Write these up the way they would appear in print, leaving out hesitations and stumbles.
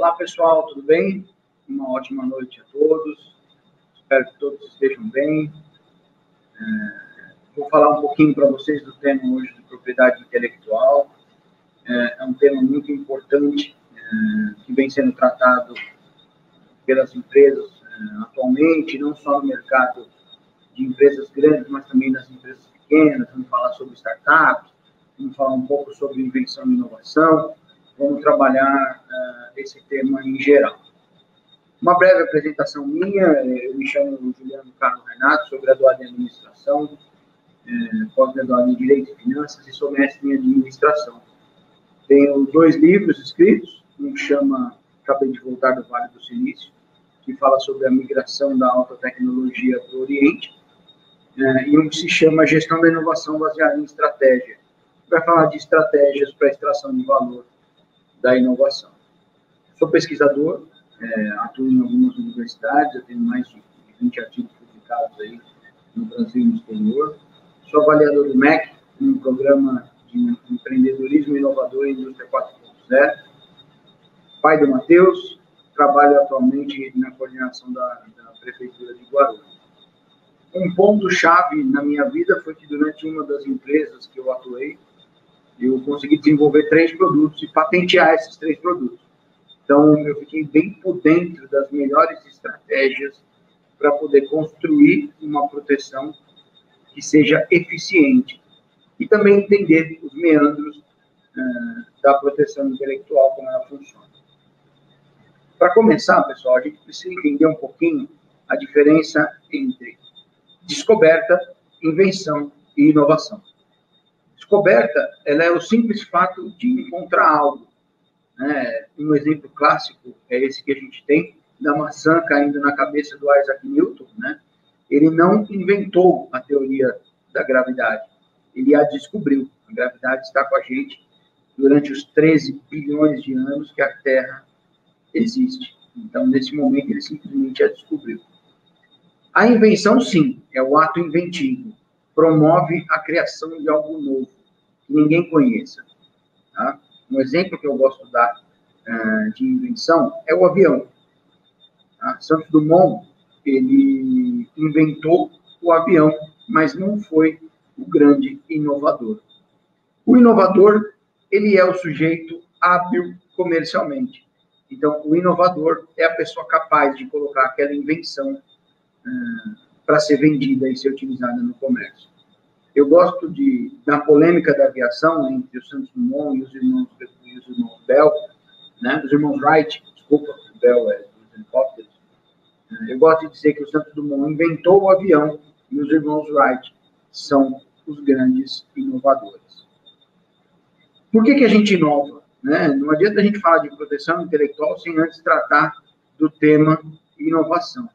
Olá, pessoal, tudo bem? Uma ótima noite a todos. Espero que todos estejam bem. Vou falar um pouquinho para vocês do tema hoje de propriedade intelectual. É um tema muito importante que vem sendo tratado pelas empresas atualmente, não só no mercado de empresas grandes, mas também nas empresas pequenas. Vamos falar sobre startups, vamos falar um pouco sobre invenção e inovação, vamos trabalhar esse tema em geral. Uma breve apresentação minha: eu me chamo Juliano Carlos Renato, sou graduado em administração, pós-graduado em Direito e Finanças e sou mestre em administração. Tenho 2 livros escritos, um que chama Acabei de Voltar do Vale do Silício, que fala sobre a migração da alta tecnologia para o Oriente, e um que se chama Gestão da Inovação Baseada em Estratégia, que vai falar de estratégias para a extração de valor da inovação. Sou pesquisador, atuo em algumas universidades, eu tenho mais de 20 artigos publicados aí no Brasil e no exterior. Sou avaliador do MEC, um programa de empreendedorismo inovador em indústria 4.0. Pai do Matheus, trabalho atualmente na coordenação da Prefeitura de Guarulhos. Um ponto-chave na minha vida foi que durante uma das empresas que eu atuei, eu consegui desenvolver 3 produtos e patentear esses 3 produtos. Então, eu fiquei bem por dentro das melhores estratégias para poder construir uma proteção que seja eficiente e também entender os meandros da proteção intelectual, como ela funciona. Para começar, pessoal, a gente precisa entender um pouquinho a diferença entre descoberta, invenção e inovação. Descoberta, ela é o simples fato de encontrar algo. Um exemplo clássico é esse que a gente tem, da maçã caindo na cabeça do Isaac Newton. Ele não inventou a teoria da gravidade, ele a descobriu. A gravidade está com a gente durante os 13 bilhões de anos que a Terra existe. Então, nesse momento, ele simplesmente a descobriu. A invenção, sim, é o ato inventivo. Promove a criação de algo novo, que ninguém conheça. Tá? Um exemplo que eu gosto de dar de invenção é o avião. Tá? Santos Dumont, ele inventou o avião, mas não foi o grande inovador. O inovador, ele é o sujeito hábil comercialmente. Então, o inovador é a pessoa capaz de colocar aquela invenção para ser vendida e ser utilizada no comércio. Eu gosto da polêmica da aviação entre o Santos Dumont e os irmãos Bell, os irmãos Wright, desculpa, o Bell é dos helicópteros. Eu gosto de dizer que o Santos Dumont inventou o avião e os irmãos Wright são os grandes inovadores. Por que a gente inova? Não adianta a gente falar de proteção intelectual sem antes tratar do tema inovação.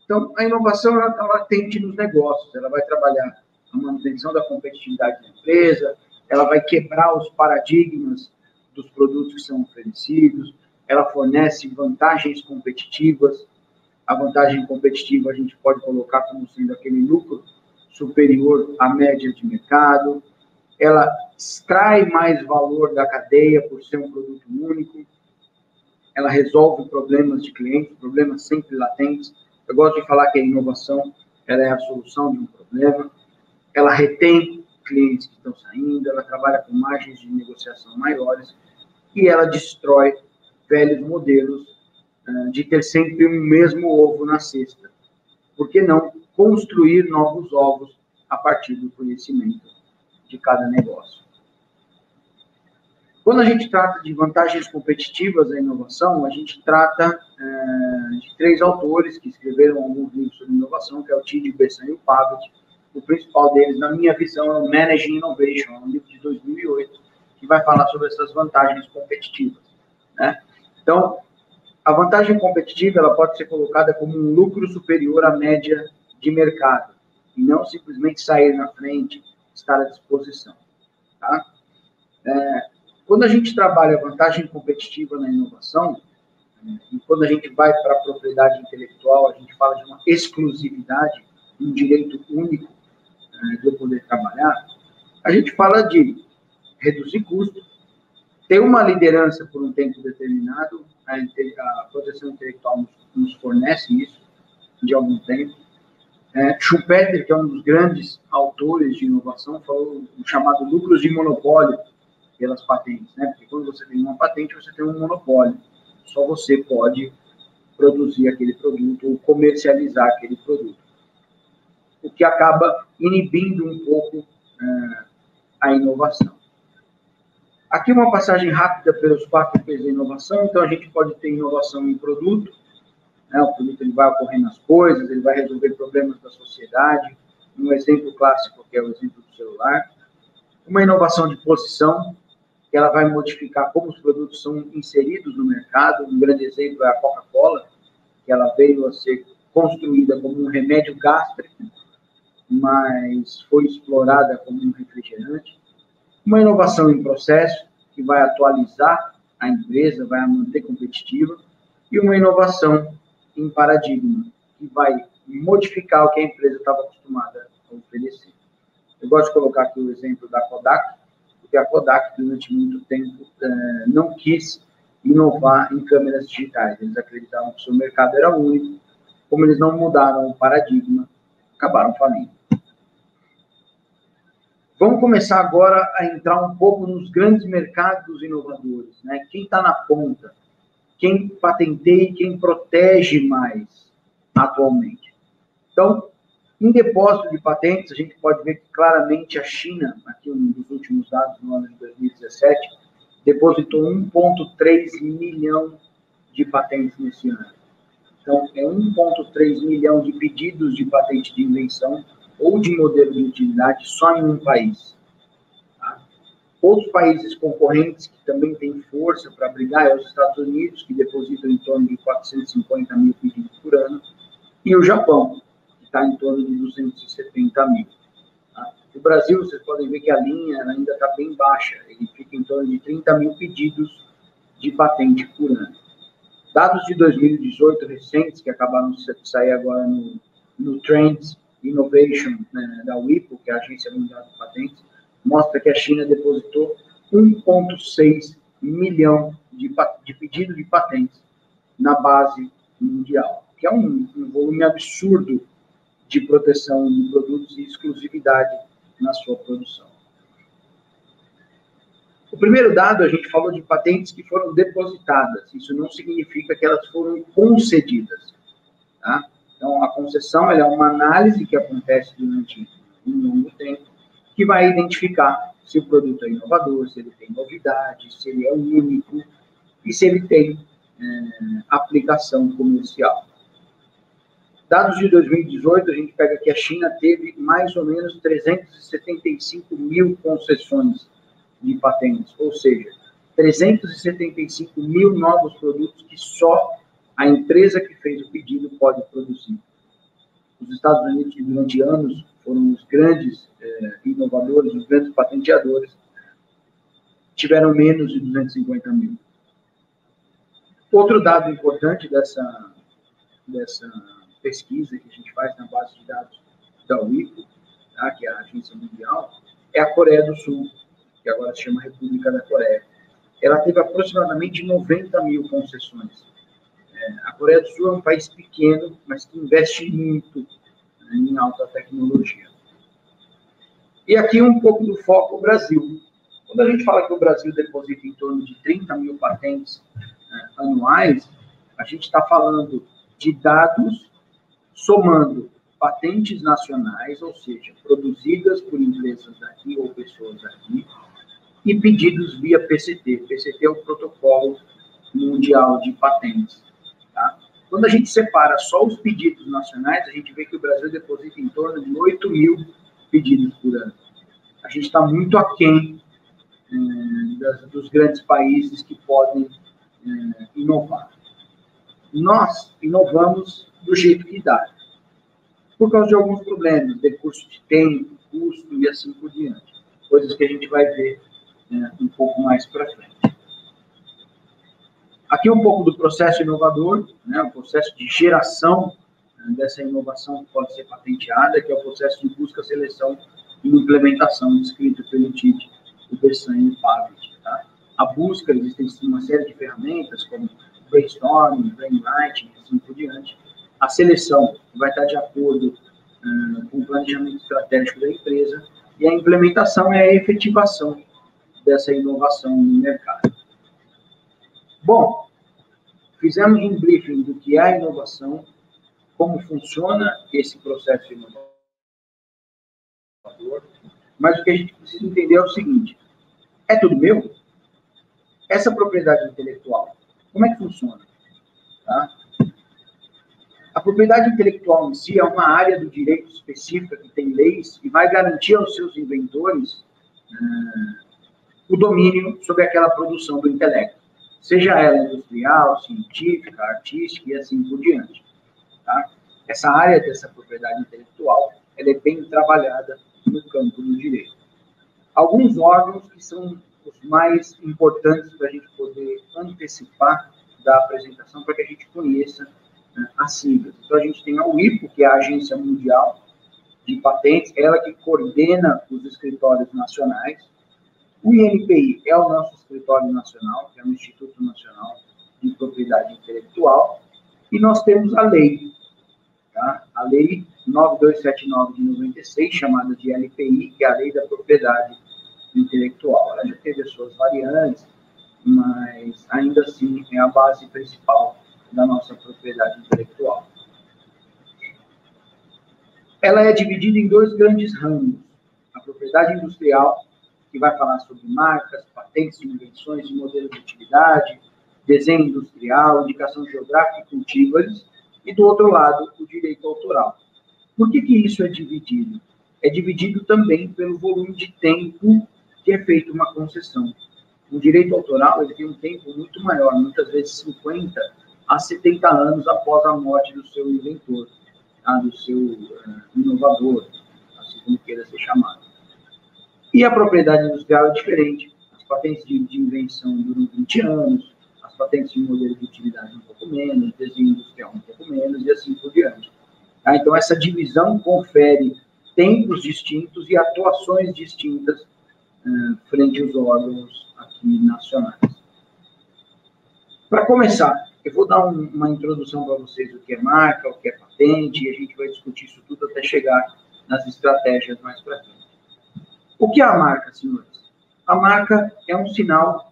Então, a inovação está latente nos negócios, ela vai trabalhar a manutenção da competitividade da empresa, ela vai quebrar os paradigmas dos produtos que são oferecidos, ela fornece vantagens competitivas. A vantagem competitiva a gente pode colocar como sendo aquele lucro superior à média de mercado, ela extrai mais valor da cadeia por ser um produto único, ela resolve problemas de clientes, problemas sempre latentes. Eu gosto de falar que a inovação ela é a solução de um problema, ela retém clientes que estão saindo, ela trabalha com margens de negociação maiores e ela destrói velhos modelos de ter sempre o mesmo ovo na cesta. Por que não construir novos ovos a partir do conhecimento de cada negócio? Quando a gente trata de vantagens competitivas da inovação, a gente trata de 3 autores que escreveram alguns livros sobre inovação, que é o Tid, o Bessan e o Pavet. O principal deles, na minha visão, é o Managing Innovation, um livro de 2008, que vai falar sobre essas vantagens competitivas. Então, a vantagem competitiva ela pode ser colocada como um lucro superior à média de mercado, e não simplesmente sair na frente, estar à disposição. Tá? Quando a gente trabalha a vantagem competitiva na inovação, e quando a gente vai para a propriedade intelectual, a gente fala de uma exclusividade, um direito único de eu poder trabalhar, a gente fala de reduzir custo, Ter uma liderança por um tempo determinado, a proteção intelectual nos fornece isso, de algum tempo. Schumpeter, que é um dos grandes autores de inovação, falou o chamado lucros de monopólio pelas patentes, né? Porque quando você tem uma patente, você tem um monopólio. Só você pode produzir aquele produto ou comercializar aquele produto. O que acaba inibindo um pouco a inovação. Aqui uma passagem rápida pelos 4 P's da inovação. Então, a gente pode ter inovação em produto, né? O produto ele vai ocorrer nas coisas, ele vai resolver problemas da sociedade. Um exemplo clássico que é o exemplo do celular. Uma inovação de posição, que ela vai modificar como os produtos são inseridos no mercado. Um grande exemplo é a Coca-Cola, que ela veio a ser construída como um remédio gástrico, mas foi explorada como um refrigerante. Uma inovação em processo, que vai atualizar a empresa, vai a manter competitiva. E uma inovação em paradigma, que vai modificar o que a empresa estava acostumada a oferecer. Eu gosto de colocar aqui o exemplo da Kodak, porque a Kodak, durante muito tempo, não quis inovar em câmeras digitais. Eles acreditavam que o seu mercado era único. Como eles não mudaram o paradigma, acabaram falindo. Vamos começar agora a entrar um pouco nos grandes mercados inovadores, né? Quem está na ponta? Quem patenteia e quem protege mais atualmente? Então, em depósito de patentes, a gente pode ver que claramente a China, aqui um dos últimos dados no ano de 2017, depositou 1,3 milhão de patentes nesse ano. Então, é 1,3 milhão de pedidos de patente de invenção ou de modelo de utilidade só em um país. Tá? Outros países concorrentes que também têm força para brigar é os Estados Unidos, que depositam em torno de 450 mil pedidos por ano, e o Japão, que está em torno de 270 mil. Tá? No Brasil, vocês podem ver que a linha ainda está bem baixa, ele fica em torno de 30 mil pedidos de patente por ano. Dados de 2018 recentes, que acabaram de sair agora no Trends Innovation, né, da WIPO, que é a Agência Mundial de Patentes, mostra que a China depositou 1,6 milhão de pedidos de patentes na base mundial, que é um volume absurdo de proteção de produtos e exclusividade na sua produção. O primeiro dado, a gente falou de patentes que foram depositadas. Isso não significa que elas foram concedidas. Tá? Então, a concessão é uma análise que acontece durante um longo tempo, que vai identificar se o produto é inovador, se ele tem novidade, se ele é único e se ele tem aplicação comercial. Dados de 2018, a gente pega que a China teve mais ou menos 375 mil concessões de patentes, ou seja, 375 mil novos produtos que só a empresa que fez o pedido pode produzir. Os Estados Unidos, que durante anos foram os grandes inovadores, os grandes patenteadores, tiveram menos de 250 mil. Outro dado importante dessa pesquisa que a gente faz na base de dados da WIPO, tá, que é a agência mundial, é a Coreia do Sul, que agora se chama República da Coreia. Ela teve aproximadamente 90 mil concessões. A Coreia do Sul é um país pequeno, mas que investe muito em alta tecnologia. E aqui um pouco do foco do Brasil. Quando a gente fala que o Brasil deposita em torno de 30 mil patentes anuais, a gente está falando de dados somando patentes nacionais, ou seja, produzidas por empresas daqui ou pessoas daqui, e pedidos via PCT. PCT é o Protocolo Mundial de Patentes. Tá? Quando a gente separa só os pedidos nacionais, a gente vê que o Brasil deposita em torno de 8 mil pedidos por ano. A gente está muito aquém dos grandes países que podem inovar. Nós inovamos do jeito que dá, por causa de alguns problemas, recurso de tempo, custo e assim por diante. Coisas que a gente vai ver um pouco mais para frente. Aqui um pouco do processo inovador, né, o processo de geração dessa inovação que pode ser patenteada, que é o processo de busca, seleção e implementação descrito pelo TID, o Bessan e o Pavitt. Tá? a busca, existem uma série de ferramentas, como brainstorming, brainwriting, assim por diante. A seleção vai estar de acordo com o planejamento estratégico da empresa, e a implementação é a efetivação dessa inovação no mercado. Bom, fizemos um briefing do que é a inovação, como funciona esse processo inovador, mas o que a gente precisa entender é o seguinte: é tudo meu? Essa propriedade intelectual, como é que funciona? Tá? A propriedade intelectual em si é uma área do direito específica que tem leis e vai garantir aos seus inventores o domínio sobre aquela produção do intelecto, seja ela industrial, científica, artística e assim por diante. Tá? Essa área dessa propriedade intelectual ela é bem trabalhada no campo do direito. Alguns órgãos que são os mais importantes para a gente poder antecipar da apresentação, para que a gente conheça as siglas. Então, a gente tem a WIPO, que é a Agência Mundial de Patentes, ela que coordena os escritórios nacionais. O INPI é o nosso escritório nacional, que é o Instituto Nacional de Propriedade Intelectual. E nós temos a lei, tá? A Lei 9279 de 96, chamada de LPI, que é a Lei da Propriedade Intelectual. Ela já teve as suas variantes, mas ainda assim é a base principal da nossa propriedade intelectual. Ela é dividida em dois grandes ramos: a propriedade industrial, que vai falar sobre marcas, patentes, invenções e modelos de atividade, desenho industrial, indicação geográfica e cultivos, e do outro lado, o direito autoral. Por que isso é dividido? É dividido também pelo volume de tempo que é feita uma concessão. O direito autoral ele tem um tempo muito maior, muitas vezes 50 a 70 anos após a morte do seu inventor, tá? Do seu inovador, assim como queira ser chamado. E a propriedade industrial é diferente. As patentes de invenção duram 20 anos, as patentes de modelo de utilidade um pouco menos, desenho industrial um pouco menos, e assim por diante. Tá? Então, essa divisão confere tempos distintos e atuações distintas frente aos órgãos aqui nacionais. Para começar, eu vou dar uma introdução para vocês do que é marca, o que é patente, e a gente vai discutir isso tudo até chegar nas estratégias mais para frente. O que é a marca, senhores? A marca é um sinal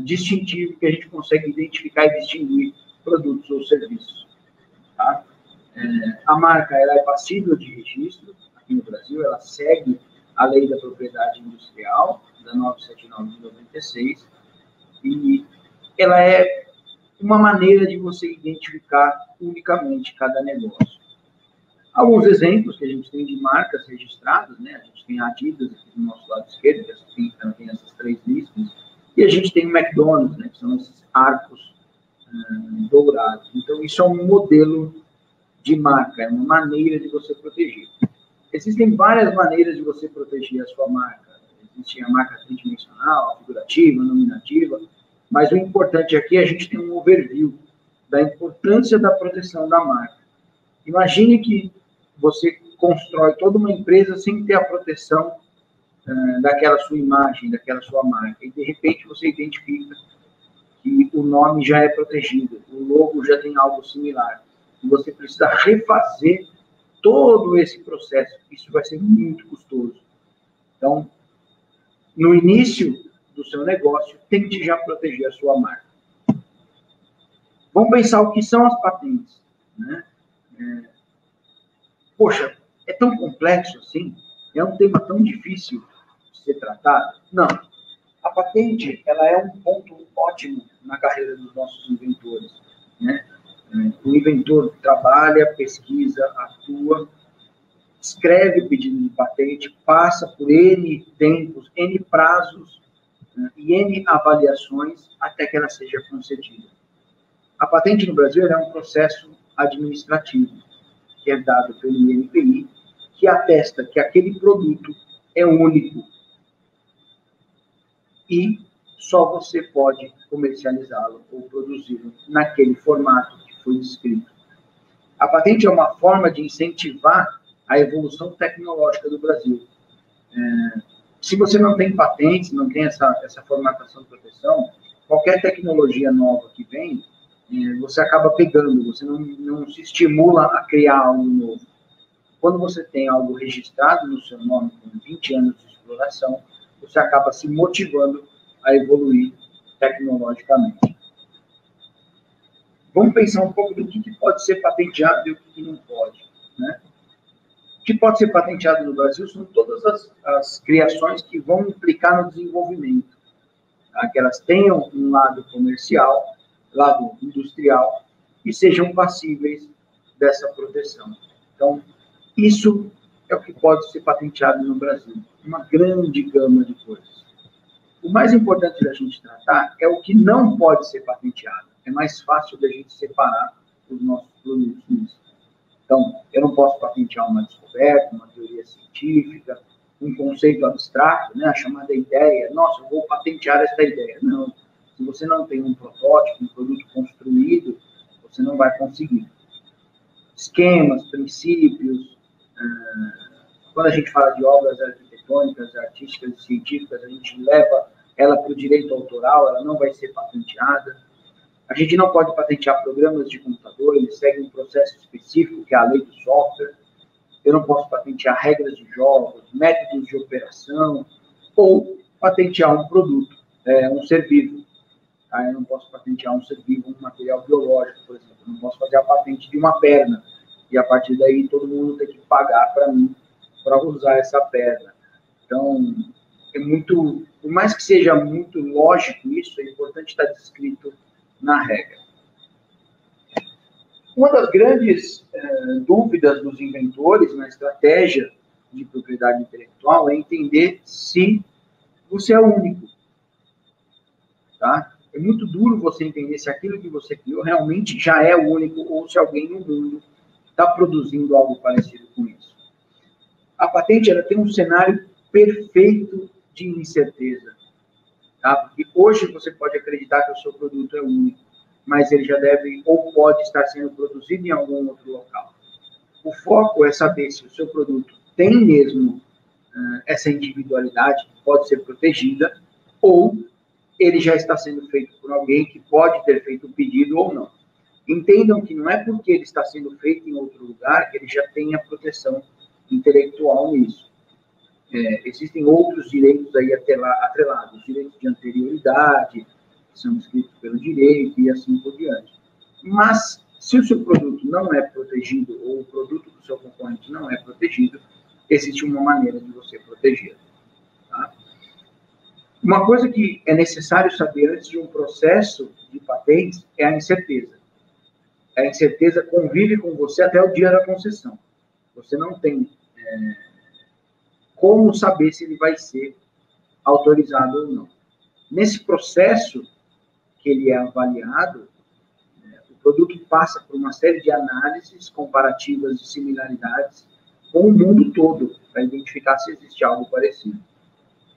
distintivo que a gente consegue identificar e distinguir produtos ou serviços. Tá? A marca ela é passível de registro aqui no Brasil, ela segue a Lei da Propriedade Industrial, da 979 de 96, e ela é uma maneira de você identificar unicamente cada negócio. Alguns exemplos que a gente tem de marcas registradas, né? A gente tem a Adidas aqui do nosso lado esquerdo, que tem essas 3 listas, e a gente tem o McDonald's, né? Que são esses arcos dourados. Então, isso é um modelo de marca, é uma maneira de você proteger. Existem várias maneiras de você proteger a sua marca. Existe a marca tridimensional, figurativa, nominativa, mas o importante aqui é a gente ter um overview da importância da proteção da marca. Imagine que você constrói toda uma empresa sem ter a proteção daquela sua imagem, daquela sua marca, e de repente você identifica que o nome já é protegido, o logo já tem algo similar, e você precisa refazer todo esse processo. Isso vai ser muito custoso. Então, no início do seu negócio, tente já proteger a sua marca. Vamos pensar o que são as patentes, né? Poxa, é tão complexo assim? É um tema tão difícil de ser tratado? Não. A patente, ela é um ponto ótimo na carreira dos nossos inventores, né? O inventor trabalha, pesquisa, atua, escreve pedido de patente, passa por N tempos, N prazos, né, e N avaliações até que ela seja concedida. A patente no Brasil é um processo administrativo, que é dado pelo INPI, que atesta que aquele produto é único e só você pode comercializá-lo ou produzi-lo naquele formato que foi descrito. A patente é uma forma de incentivar a evolução tecnológica do Brasil. Se você não tem patentes, não tem essa formatação de proteção, qualquer tecnologia nova que vem, você acaba pegando, você não se estimula a criar algo novo. Quando você tem algo registrado no seu nome, com 20 anos de exploração, você acaba se motivando a evoluir tecnologicamente. Vamos pensar um pouco do que pode ser patenteado e o que não pode, né? O que pode ser patenteado no Brasil são todas as criações que vão implicar no desenvolvimento, tá? Que elas tenham um lado comercial, lado industrial, e sejam passíveis dessa proteção. Então, isso é o que pode ser patenteado no Brasil, uma grande gama de coisas. O mais importante da gente tratar é o que não pode ser patenteado. É mais fácil da gente separar os nossos produtos nisso. Então, eu não posso patentear uma descoberta, uma teoria científica, um conceito abstrato, né, a chamada ideia. Nossa, eu vou patentear essa ideia. Não. Se você não tem um protótipo, um produto construído, você não vai conseguir. Esquemas, princípios. Quando a gente fala de obras arquitetônicas, artísticas e científicas, a gente leva ela para o direito autoral, ela não vai ser patenteada. A gente não pode patentear programas de computador, eles seguem um processo específico, que é a lei do software. Eu não posso patentear regras de jogos, métodos de operação, ou patentear um produto, um ser vivo. Tá? Eu não posso patentear um ser vivo, um material biológico, por exemplo. Eu não posso fazer a patente de uma perna, e a partir daí todo mundo tem que pagar para mim para usar essa perna. Então, é muito, por mais que seja muito lógico isso, é importante estar descrito na regra. Uma das grandes dúvidas dos inventores na estratégia de propriedade intelectual é entender se você é único. Tá? É muito duro você entender se aquilo que você criou realmente já é único ou se alguém no mundo está produzindo algo parecido com isso. A patente ela tem um cenário perfeito de incerteza. Tá? Porque hoje você pode acreditar que o seu produto é único, mas ele já deve ou pode estar sendo produzido em algum outro local. O foco é saber se o seu produto tem mesmo essa individualidade, que pode ser protegida, ou ele já está sendo feito por alguém que pode ter feito o pedido ou não. Entendam que não é porque ele está sendo feito em outro lugar que ele já tem a proteção intelectual nisso. Existem outros direitos aí atrelados, direitos de anterioridade, que são escritos pelo direito e assim por diante. Mas, se o seu produto não é protegido, ou o produto do seu concorrente não é protegido, existe uma maneira de você protegê-lo. Tá? Uma coisa que é necessário saber antes de um processo de patentes é a incerteza. A incerteza convive com você até o dia da concessão. Você não tem como saber se ele vai ser autorizado ou não. Nesse processo que ele é avaliado, o produto passa por uma série de análises comparativas de similaridades com o mundo todo, para identificar se existe algo parecido.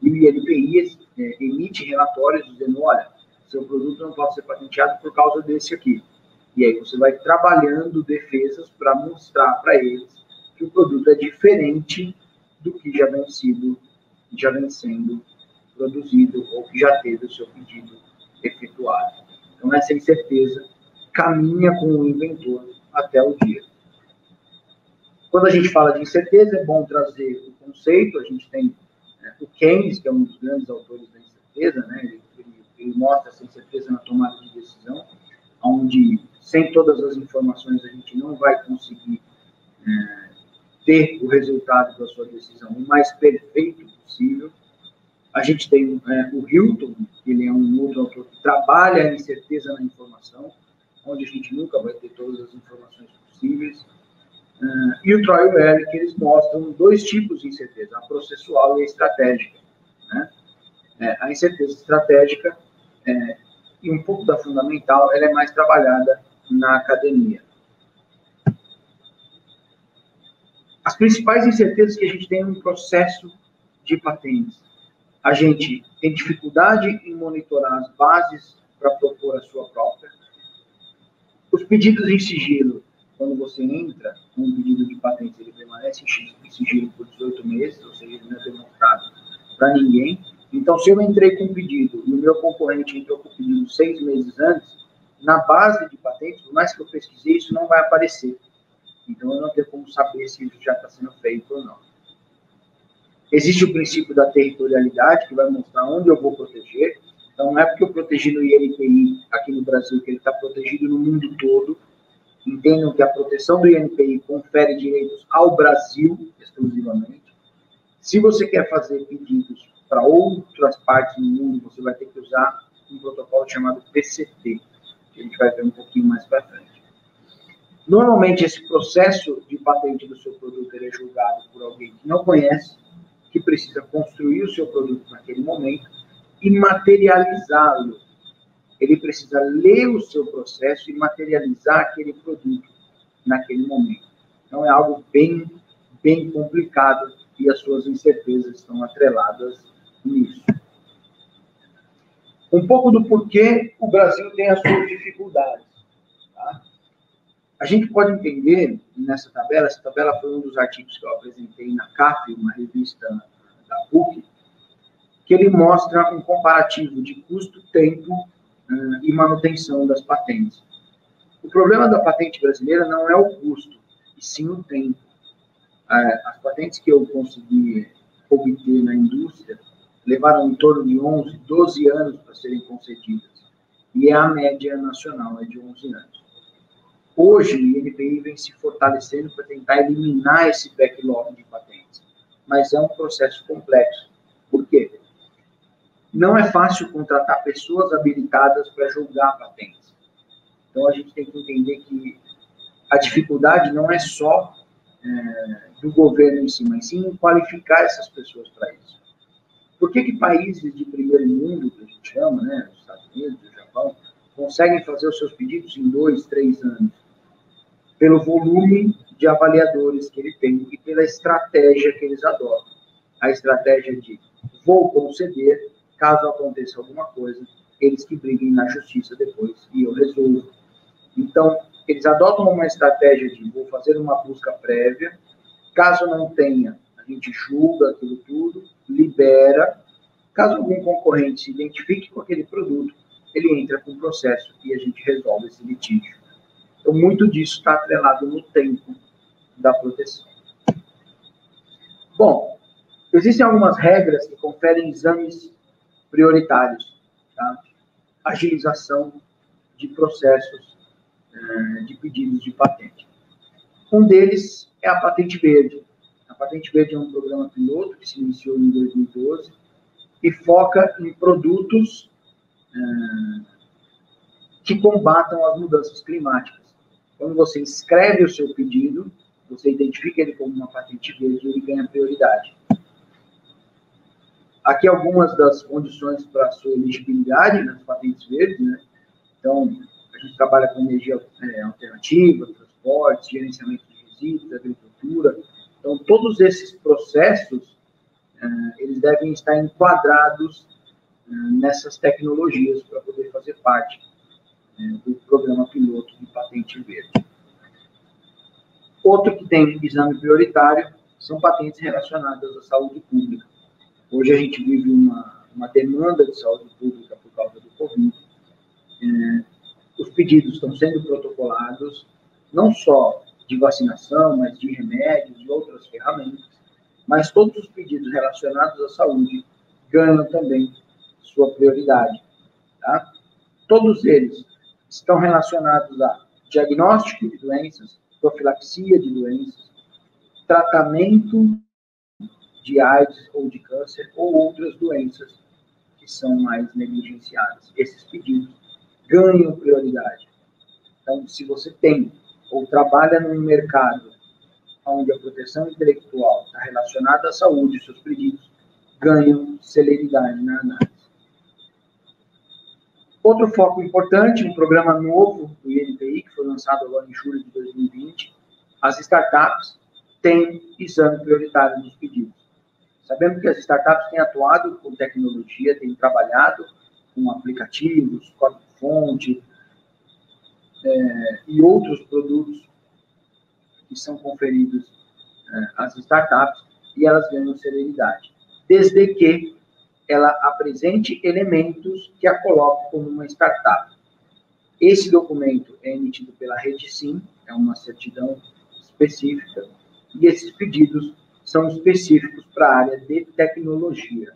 E o INPI emite relatórios dizendo, olha, seu produto não pode ser patenteado por causa desse aqui. E aí você vai trabalhando defesas para mostrar para eles que o produto é diferente do que já vem sendo produzido ou que já teve o seu pedido efetuado. Então, essa incerteza caminha com o inventor até o dia. Quando a gente fala de incerteza, é bom trazer o conceito. A gente tem o Keynes, que é um dos grandes autores da incerteza, né? Ele mostra essa incerteza na tomada de decisão, onde, sem todas as informações, a gente não vai conseguir ter o resultado da sua decisão o mais perfeito possível. A gente tem o Hilton, que ele é um outro autor que trabalha a incerteza na informação, onde a gente nunca vai ter todas as informações possíveis. E o Troy e o Ehrlich, que eles mostram dois tipos de incerteza, a processual e a estratégica. Né? A incerteza estratégica, e um pouco da fundamental, ela é mais trabalhada na academia. As principais incertezas que a gente tem no processo de patentes. A gente tem dificuldade em monitorar as bases para propor a sua própria. Os pedidos em sigilo, quando você entra com um pedido de patente, ele permanece em sigilo por 18 meses, ou seja, ele não é demonstrado para ninguém. Então, se eu entrei com um pedido e o meu concorrente entrou com o pedido 6 meses antes, na base de patentes, por mais que eu pesquisei, isso não vai aparecer. Então, eu não tenho como saber se isso já está sendo feito ou não. Existe o princípio da territorialidade, que vai mostrar onde eu vou proteger. Então, não é porque eu protegi no INPI aqui no Brasil que ele está protegido no mundo todo. Entendam que a proteção do INPI confere direitos ao Brasil, exclusivamente. Se você quer fazer pedidos para outras partes do mundo, você vai ter que usar um protocolo chamado PCT, que a gente vai ver um pouquinho mais para frente. Normalmente, esse processo de patente do seu produto ele é julgado por alguém que não conhece, que precisa construir o seu produto naquele momento e materializá-lo. Ele precisa ler o seu processo e materializar aquele produto naquele momento. Então, é algo bem, bem complicado e as suas incertezas estão atreladas nisso. Um pouco do porquê o Brasil tem as suas dificuldades. Tá? A gente pode entender nessa tabela, essa tabela foi um dos artigos que eu apresentei na CAF, uma revista da PUC, que ele mostra um comparativo de custo, tempo e manutenção das patentes. O problema da patente brasileira não é o custo, e sim o tempo. As patentes que eu consegui obter na indústria levaram em torno de 11, 12 anos para serem concedidas. E a média nacional é de 11 anos. Hoje, o INPI vem se fortalecendo para tentar eliminar esse backlog de patentes. Mas é um processo complexo. Por quê? Não é fácil contratar pessoas habilitadas para julgar patentes. Então, a gente tem que entender que a dificuldade não é só do governo em si, mas sim qualificar essas pessoas para isso. Por que países de primeiro mundo, que a gente chama, né, os Estados Unidos, o Japão, conseguem fazer os seus pedidos em 2, 3 anos? Pelo volume de avaliadores que ele tem e pela estratégia que eles adotam. A estratégia de vou conceder, caso aconteça alguma coisa, eles que briguem na justiça depois e eu resolvo. Então, eles adotam uma estratégia de vou fazer uma busca prévia, caso não tenha, a gente julga aquilo tudo, libera, caso algum concorrente se identifique com aquele produto, ele entra com o processo e a gente resolve esse litígio. Então, muito disso está atrelado no tempo da proteção. Bom, existem algumas regras que conferem exames prioritários, tá? Agilização de processos de pedidos de patente. Um deles é a Patente Verde. A Patente Verde é um programa piloto que se iniciou em 2012 e foca em produtos que combatam as mudanças climáticas. Quando você escreve o seu pedido, você identifica ele como uma patente verde e ele ganha prioridade. Aqui algumas das condições para a sua elegibilidade nas patentes verdes, né? Então, a gente trabalha com energia alternativa, transporte, gerenciamento de resíduos, agricultura. Então, todos esses processos, eles devem estar enquadrados nessas tecnologias para poder fazer parte do programa piloto de patente verde. Outro que tem exame prioritário são patentes relacionadas à saúde pública. Hoje a gente vive uma demanda de saúde pública por causa do Covid. Os pedidos estão sendo protocolados, não só de vacinação, mas de remédios e outras ferramentas, mas todos os pedidos relacionados à saúde ganham também sua prioridade. Tá? Todos eles estão relacionados a diagnóstico de doenças, profilaxia de doenças, tratamento de AIDS ou de câncer ou outras doenças que são mais negligenciadas. Esses pedidos ganham prioridade. Então, se você tem ou trabalha num mercado onde a proteção intelectual está relacionada à saúde, seus pedidos ganham celeridade na análise. Outro foco importante, um programa novo do INPI, que foi lançado agora em julho de 2020, as startups têm exame prioritário nos pedidos. Sabemos que as startups têm atuado com tecnologia, têm trabalhado com aplicativos, código-fonte e outros produtos que são conferidos às startups e elas ganham celeridade. Desde que ela apresente elementos que a coloquem como uma startup. Esse documento é emitido pela Redsim, é uma certidão específica, e esses pedidos são específicos para a área de tecnologia.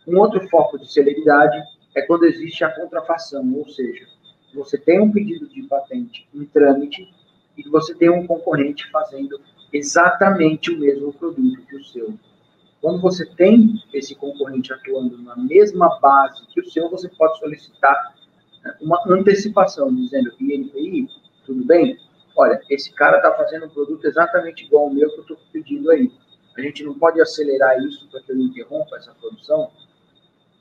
Um outro foco de celeridade é quando existe a contrafação, ou seja, você tem um pedido de patente em trâmite e você tem um concorrente fazendo exatamente o mesmo produto que o seu. Quando você tem esse concorrente atuando na mesma base que o seu, você pode solicitar uma antecipação, dizendo, INPI, tudo bem? Olha, esse cara está fazendo um produto exatamente igual ao meu que eu estou pedindo aí. A gente não pode acelerar isso para que eu interrompa essa produção?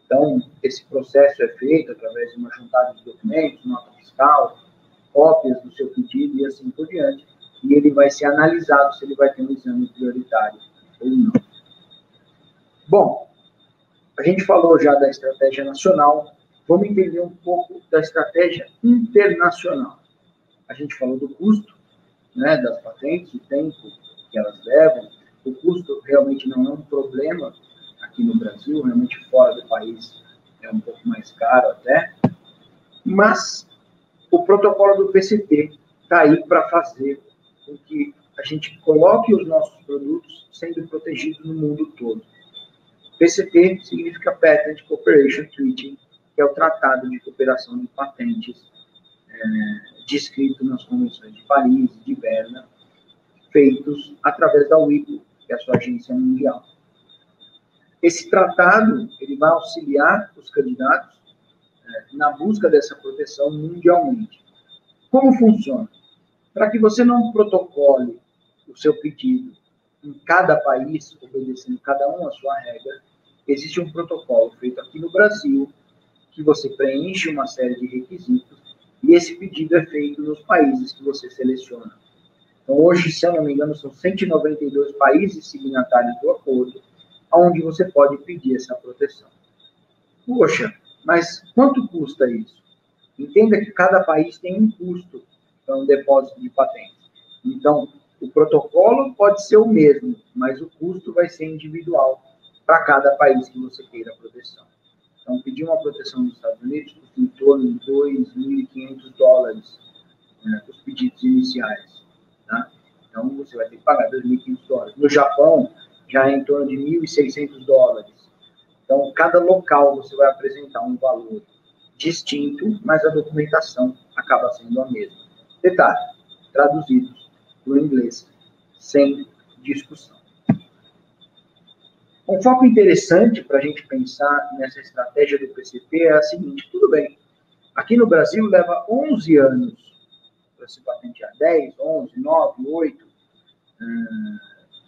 Então, esse processo é feito através de uma juntada de documentos, nota fiscal, cópias do seu pedido e assim por diante, e ele vai ser analisado se ele vai ter um exame prioritário ou não. Bom, a gente falou já da estratégia nacional, vamos entender um pouco da estratégia internacional. A gente falou do custo, né, das patentes, o tempo que elas levam. O custo realmente não é um problema aqui no Brasil, realmente fora do país é um pouco mais caro até, mas o protocolo do PCT está aí para fazer com que a gente coloque os nossos produtos sendo protegidos no mundo todo. PCT significa Patent Cooperation Treaty, que é o Tratado de Cooperação de Patentes, descrito nas Convenções de Paris e de Berna, feitos através da WIPO, que é a sua agência mundial. Esse tratado ele vai auxiliar os candidatos na busca dessa proteção mundialmente. Como funciona? Para que você não protocole o seu pedido em cada país, obedecendo cada um a sua regra, existe um protocolo feito aqui no Brasil, que você preenche uma série de requisitos, e esse pedido é feito nos países que você seleciona. Então, hoje, se eu não me engano, são 192 países signatários do acordo, onde você pode pedir essa proteção. Poxa, mas quanto custa isso? Entenda que cada país tem um custo para um depósito de patentes. Então, o protocolo pode ser o mesmo, mas o custo vai ser individual para cada país que você queira a proteção. Então, pedir uma proteção nos Estados Unidos custa em torno de $2.500, os pedidos iniciais. Tá? Então, você vai ter que pagar $2.500. No Japão, já é em torno de $1.600. Então, cada local você vai apresentar um valor distinto, mas a documentação acaba sendo a mesma. Detalhe, traduzidos para o inglês, sem discussão. Um foco interessante para a gente pensar nessa estratégia do PCT é a seguinte: tudo bem, aqui no Brasil leva 11 anos para se patentear, 10, 11, 9, 8.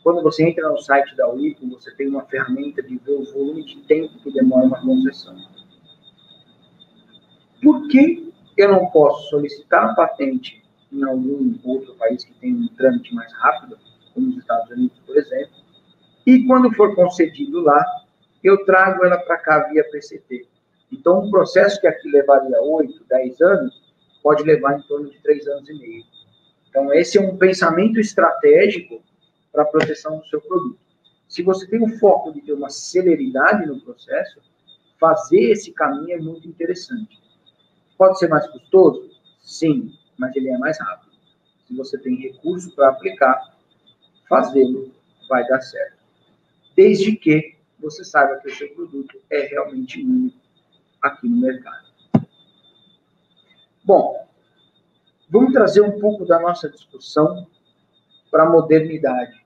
Quando você entra no site da WIPO, você tem uma ferramenta de ver o volume de tempo que demora uma concessão. Por que eu não posso solicitar a patente em algum outro país que tem um trâmite mais rápido, como os Estados Unidos, por exemplo, e quando for concedido lá, eu trago ela para cá via PCT? Então, um processo que aqui levaria 8, 10 anos, pode levar em torno de 3 anos e meio. Então, esse é um pensamento estratégico para a proteção do seu produto. Se você tem o foco de ter uma celeridade no processo, fazer esse caminho é muito interessante. Pode ser mais custoso? Sim, mas ele é mais rápido. Se você tem recurso para aplicar, fazê-lo vai dar certo. Desde que você saiba que o seu produto é realmente único aqui no mercado. Bom, vamos trazer um pouco da nossa discussão para a modernidade.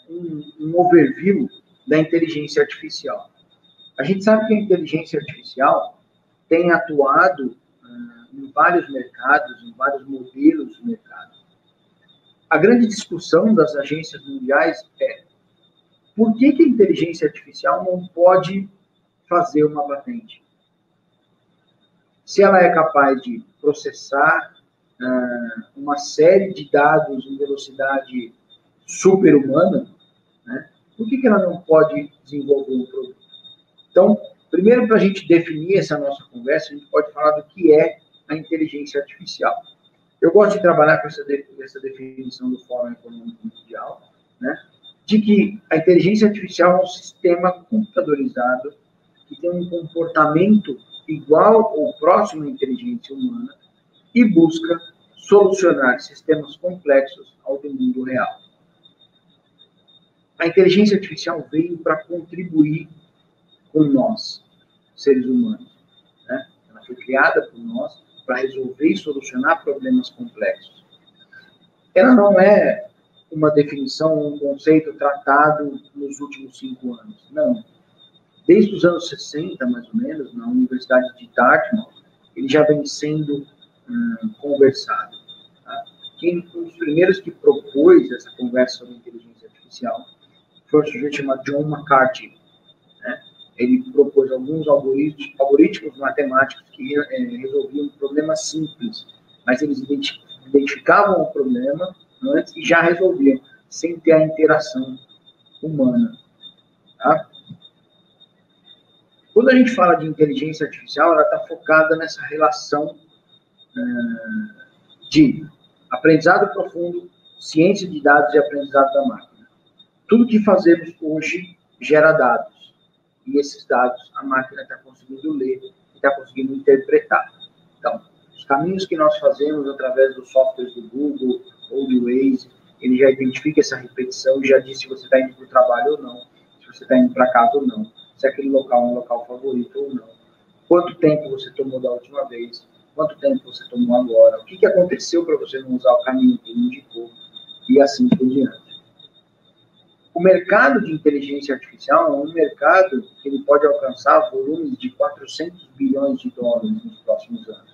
Um overview da inteligência artificial. A gente sabe que a inteligência artificial tem atuado em vários mercados, em vários modelos de mercado. A grande discussão das agências mundiais é: por que a inteligência artificial não pode fazer uma patente? Se ela é capaz de processar uma série de dados em velocidade super-humana, né, por que ela não pode desenvolver um produto? Então, primeiro, para a gente definir essa nossa conversa, a gente pode falar do que é a inteligência artificial. Eu gosto de trabalhar com essa definição do Fórum Econômico Mundial, né, de que a inteligência artificial é um sistema computadorizado que tem um comportamento igual ou próximo à inteligência humana e busca solucionar sistemas complexos ao do mundo real. A inteligência artificial veio para contribuir com nós, seres humanos, né? Ela foi criada por nós para resolver e solucionar problemas complexos. Ela não é uma definição, um conceito tratado nos últimos 5 anos, não. Desde os anos 60, mais ou menos, na Universidade de Dartmouth, ele já vem sendo conversado. Tá? Um dos primeiros que propôs essa conversa sobre inteligência artificial foi um sujeito chamado John McCarthy. Né? Ele propôs alguns algoritmos matemáticos que resolviam problemas simples, mas eles identificavam o problema antes e já resolviam, sem ter a interação humana. Tá? Quando a gente fala de inteligência artificial, ela está focada nessa relação de aprendizado profundo, ciência de dados e aprendizado da máquina. Tudo que fazemos hoje gera dados. E esses dados a máquina está conseguindo ler e está conseguindo interpretar. Então, os caminhos que nós fazemos através dos softwares do Google ou do Waze, ele já identifica essa repetição e já diz se você está indo para o trabalho ou não, se você está indo para casa ou não, se aquele local é um local favorito ou não, quanto tempo você tomou da última vez, quanto tempo você tomou agora, o que aconteceu para você não usar o caminho que ele indicou, e assim por diante. O mercado de inteligência artificial é um mercado que ele pode alcançar volumes de 400 bilhões de dólares nos próximos anos.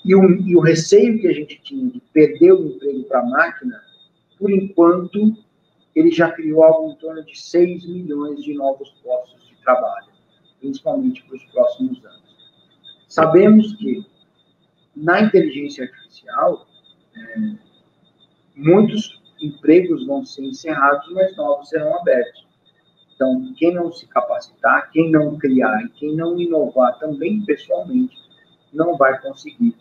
E o receio que a gente tinha de perder o emprego para a máquina, por enquanto, ele já criou algo em torno de 6 milhões de novos postos de trabalho, principalmente para os próximos anos. Sabemos que, na inteligência artificial, muitos empregos vão ser encerrados, mas novos serão abertos. Então, quem não se capacitar, quem não criar e quem não inovar também pessoalmente, não vai conseguir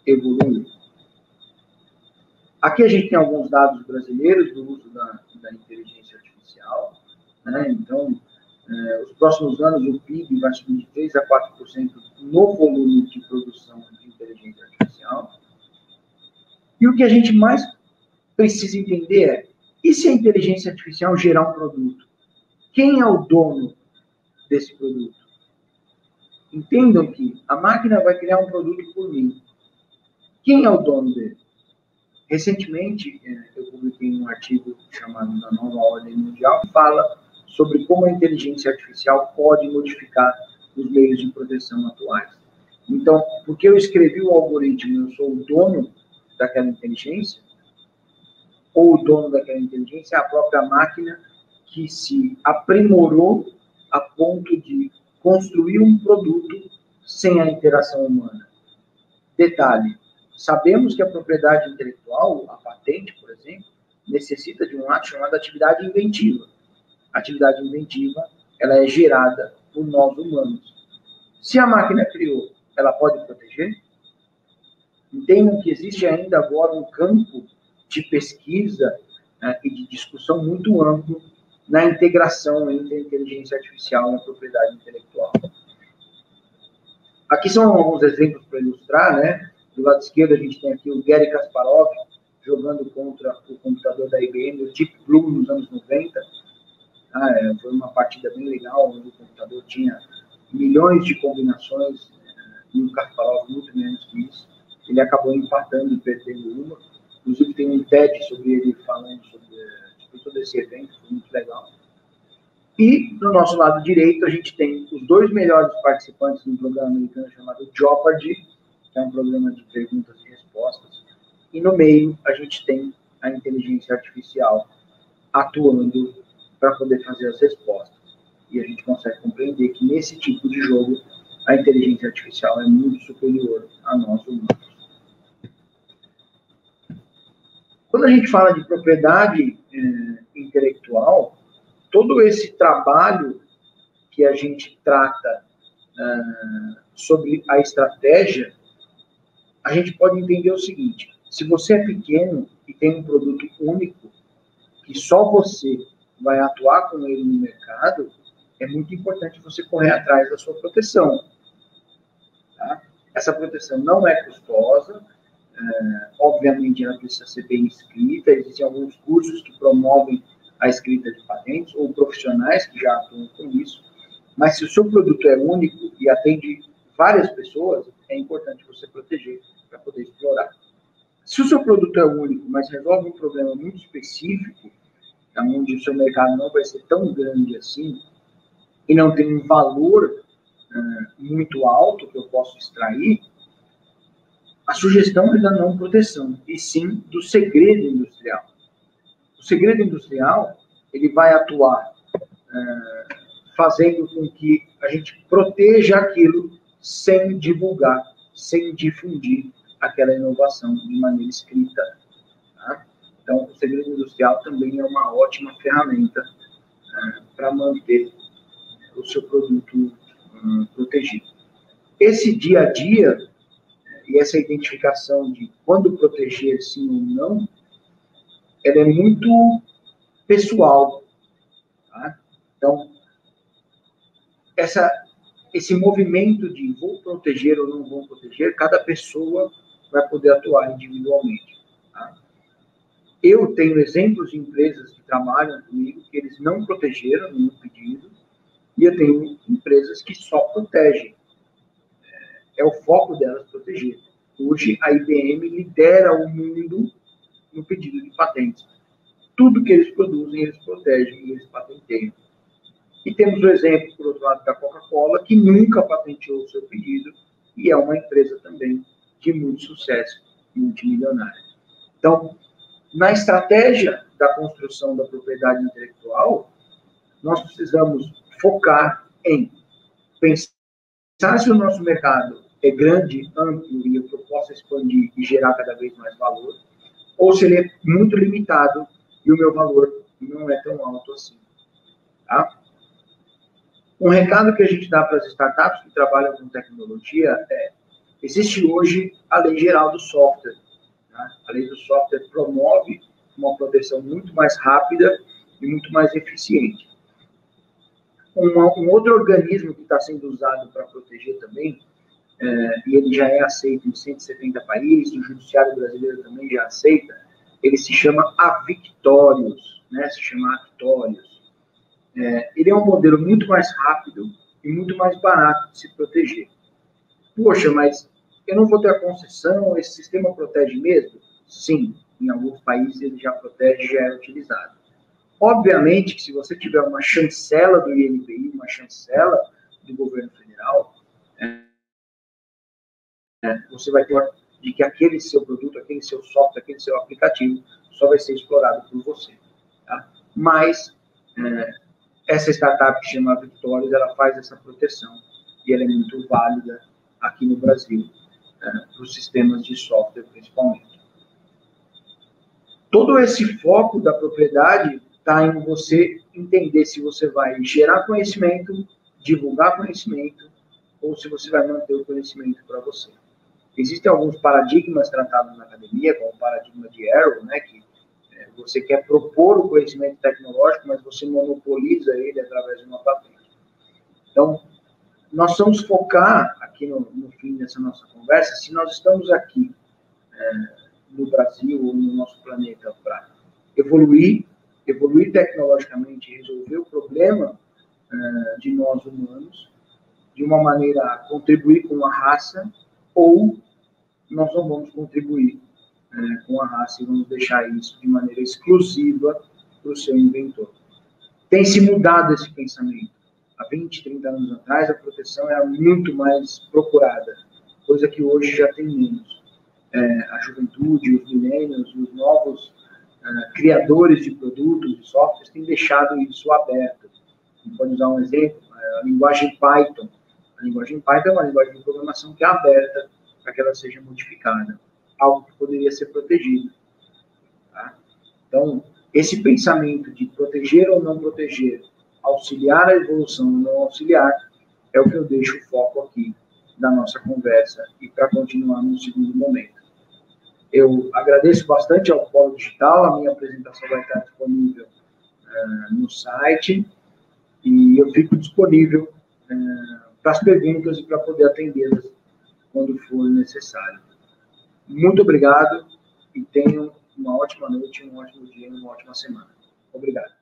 evoluir. Aqui a gente tem alguns dados brasileiros do uso da inteligência artificial, né? Então, os próximos anos o PIB vai subir de 3 a 4% no volume de produção de inteligência artificial. E o que a gente mais precisa entender é, e se a inteligência artificial gerar um produto? Quem é o dono desse produto? Entendam que a máquina vai criar um produto por mim. Quem é o dono dele? Recentemente, eu publiquei um artigo chamado Da Nova Ordem Mundial, que fala sobre como a inteligência artificial pode modificar os meios de proteção atuais. Então, porque eu escrevi o algoritmo, eu sou o dono daquela inteligência, ou o dono daquela inteligência é a própria máquina que se aprimorou a ponto de construir um produto sem a interação humana. Detalhe, sabemos que a propriedade intelectual, a patente, por exemplo, necessita de um ato chamado atividade inventiva. A atividade inventiva, ela é gerada por nós humanos. Se a máquina criou, ela pode proteger? Entendam que existe ainda agora um campo de pesquisa, né, e de discussão muito amplo na integração entre a inteligência artificial e a propriedade intelectual. Aqui são alguns exemplos para ilustrar, né? Do lado esquerdo a gente tem aqui o Garry Kasparov jogando contra o computador da IBM, o Deep Blue, nos anos 90. Foi uma partida bem legal, onde o computador tinha milhões de combinações, e o Kasparov muito menos que isso. Ele acabou empatando e perdendo uma. Inclusive tem um TED sobre ele falando sobre todo esse evento, foi muito legal. E, no nosso lado direito, a gente tem os 2 melhores participantes de um programa americano chamado Jeopardy, que é um programa de perguntas e respostas. E, no meio, a gente tem a inteligência artificial atuando para poder fazer as respostas. E a gente consegue compreender que, nesse tipo de jogo, a inteligência artificial é muito superior a nós humanos. Quando a gente fala de propriedade intelectual, todo esse trabalho que a gente trata sobre a estratégia, a gente pode entender o seguinte: se você é pequeno e tem um produto único, que só você vai atuar com ele no mercado, é muito importante você correr atrás da sua proteção. Tá? Essa proteção não é custosa, obviamente ela precisa ser bem escrita, existem alguns cursos que promovem a escrita de patentes, ou profissionais que já atuam com isso, mas se o seu produto é único e atende várias pessoas, é importante você proteger para poder explorar. Se o seu produto é único, mas resolve um problema muito específico, onde o seu mercado não vai ser tão grande assim, e não tem um valor muito alto que eu posso extrair, a sugestão é da não proteção, e sim do segredo industrial. O segredo industrial, ele vai atuar fazendo com que a gente proteja aquilo sem divulgar, sem difundir aquela inovação de maneira escrita. Tá? Então, o segredo industrial também é uma ótima ferramenta para manter o seu produto protegido. Esse dia a dia e essa identificação de quando proteger sim ou não, ela é muito pessoal. Tá? Então, esse movimento de vou proteger ou não vou proteger, cada pessoa vai poder atuar individualmente. Tá? Eu tenho exemplos de empresas que trabalham comigo que eles não protegeram nenhum pedido, e eu tenho empresas que só protegem. É o foco delas proteger. Hoje, a IBM lidera o mundo no pedido de patentes. Tudo que eles produzem, eles protegem e eles patenteiam. E temos o exemplo, por outro lado, da Coca-Cola, que nunca patenteou o seu pedido e é uma empresa também de muito sucesso, multimilionária. Então, na estratégia da construção da propriedade intelectual, nós precisamos focar em pensar se o nosso mercado é grande, amplo e eu possa expandir e gerar cada vez mais valor, ou se ele é muito limitado e o meu valor não é tão alto assim. Tá? Um recado que a gente dá para as startups que trabalham com tecnologia é: existe hoje a Lei Geral do Software. Tá? A Lei do Software promove uma proteção muito mais rápida e muito mais eficiente. Um outro organismo que está sendo usado para proteger também, e ele já é aceito em 170 países, o Judiciário Brasileiro também já aceita, ele se chama Avictorious, né? Se chama Actorius. Ele é um modelo muito mais rápido e muito mais barato de se proteger. Poxa, mas eu não vou ter a concessão, esse sistema protege mesmo? Sim, em alguns países ele já protege, já é utilizado. Obviamente que se você tiver uma chancela do INPI, uma chancela do governo federal, você vai ter de que aquele seu produto, aquele seu software, aquele seu aplicativo só vai ser explorado por você. Tá? Mas essa startup que chama Victorious, ela faz essa proteção e ela é muito válida aqui no Brasil, para os sistemas de software principalmente. Todo esse foco da propriedade está em você entender se você vai gerar conhecimento, divulgar conhecimento, ou se você vai manter o conhecimento para você. Existem alguns paradigmas tratados na academia, como o paradigma de Arrow, né, que você quer propor o conhecimento tecnológico, mas você monopoliza ele através de uma patente. Então, nós vamos focar aqui no fim dessa nossa conversa, se nós estamos aqui no Brasil ou no nosso planeta para evoluir tecnologicamente, resolver o problema de nós humanos, de uma maneira a contribuir com a raça, ou nós não vamos contribuir com a raça e vamos deixar isso de maneira exclusiva para o seu inventor. Tem se mudado esse pensamento. Há 20, 30 anos atrás, a proteção era muito mais procurada, coisa que hoje já tem menos. A juventude, os millennials, os novos criadores de produtos e softwares têm deixado isso aberto. A gente pode usar um exemplo, a linguagem Python. A linguagem Python é uma linguagem de programação que é aberta para que ela seja modificada. Algo que poderia ser protegido. Tá? Então, esse pensamento de proteger ou não proteger, auxiliar a evolução ou não auxiliar, é o que eu deixo o foco aqui da nossa conversa e para continuar no segundo momento. Eu agradeço bastante ao Polo Digital, a minha apresentação vai estar disponível no site, e eu fico disponível para as perguntas e para poder atendê-las quando for necessário. Muito obrigado e tenham uma ótima noite, um ótimo dia, uma ótima semana. Obrigado.